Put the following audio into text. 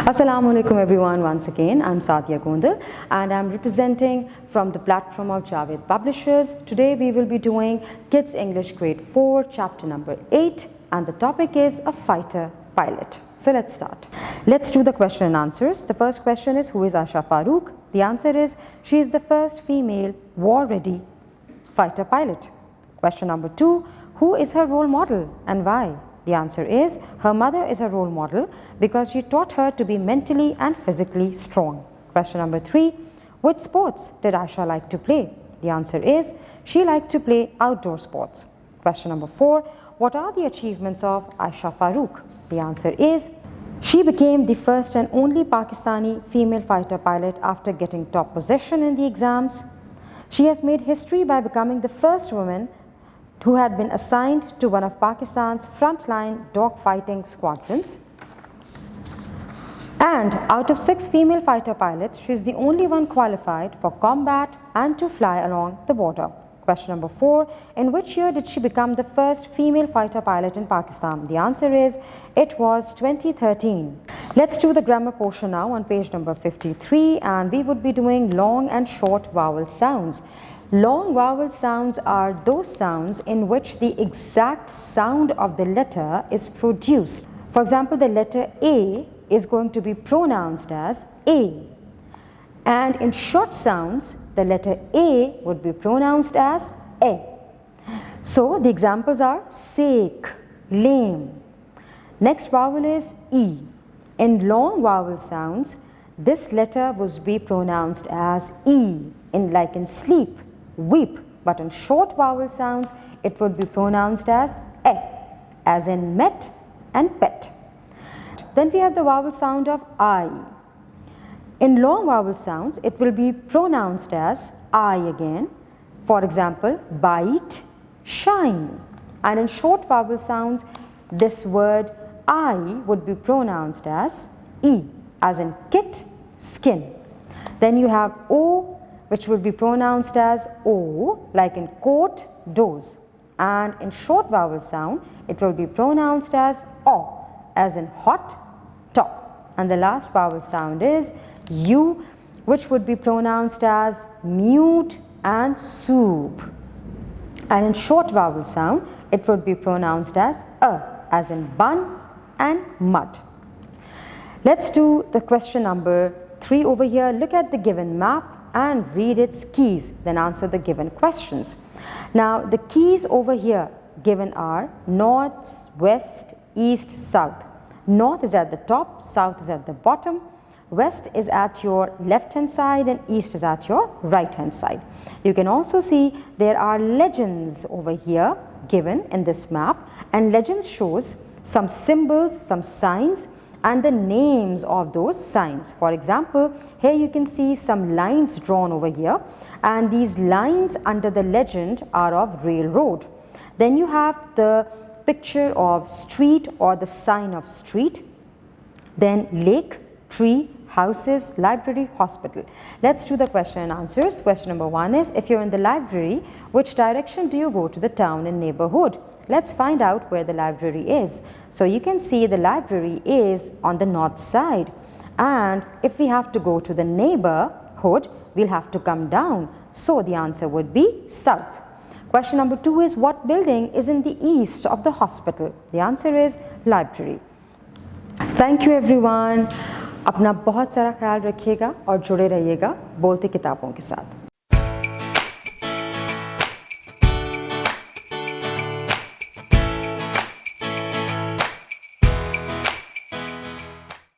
Assalamu alaikum everyone, once again I'm Sadia Gondal and I'm representing from the platform of Javed Publishers. Today we will be doing Kids English Grade 4 chapter number 8 and the topic is a fighter pilot. So let's start. Let's do the question and answers. The first question is, who is Asha Farooq? The answer is, she is the first female war-ready fighter pilot. Question number 2, who is her role model and why? The answer is, her mother is a role model because she taught her to be mentally and physically strong. Question number 3, which sports did Aisha like to play? The answer is, she liked to play outdoor sports. Question number 4, what are the achievements of Aisha Farooq? The answer is, she became the first and only Pakistani female fighter pilot after getting top position in the exams. She has made history by becoming the first woman who had been assigned to one of Pakistan's frontline dogfighting squadrons. And out of 6 female fighter pilots, she is the only one qualified for combat and to fly along the border. Question number 4, in which year did she become the first female fighter pilot in Pakistan? The answer is, it was 2013. Let's do the grammar portion now on page number 53, and we would be doing long and short vowel sounds. Long vowel sounds are those sounds in which the exact sound of the letter is produced. For example, the letter A is going to be pronounced as A. And in short sounds, the letter A would be pronounced as E. So the examples are sake, lame. Next vowel is E. In long vowel sounds, this letter would be pronounced as E, like in sleep, weep, but in short vowel sounds it would be pronounced as E, as in met and pet. Then we have the vowel sound of I. In long vowel sounds it will be pronounced as I again. For example, bite, shine. And in short vowel sounds this word I would be pronounced as E, as in kit, skin. Then you have O, which will be pronounced as O, like in coat, doze. And in short vowel sound, it will be pronounced as O, as in hot, top. And the last vowel sound is U, which would be pronounced as mute and soup. And in short vowel sound, it would be pronounced as in bun and mud. Let's do the question number 3 over here. Look at the given map and read its keys, then answer the given questions. Now the keys over here given are north, west, east, south. North is at the top, south is at the bottom, west is at your left hand side and east is at your right hand side. You can also see there are legends over here given in this map, and legends shows some symbols, some signs and the names of those signs. For example, here you can see some lines drawn over here, and these lines under the legend are of railroad. Then you have the picture of street or the sign of street, then lake, tree, houses, library, hospital. Let's do the question and answers. Question number 1 is, if you're in the library, which direction do you go to the town and neighborhood? Let's find out where the library is. So you can see the library is on the north side, and if we have to go to the neighborhood, we'll have to come down. So the answer would be south. Question number 2 is, what building is in the east of the hospital? The answer is library. Thank you everyone. अपना बहुत सारा ख्याल रखिएगा और जुड़े रहिएगा बोलती किताबों के साथ.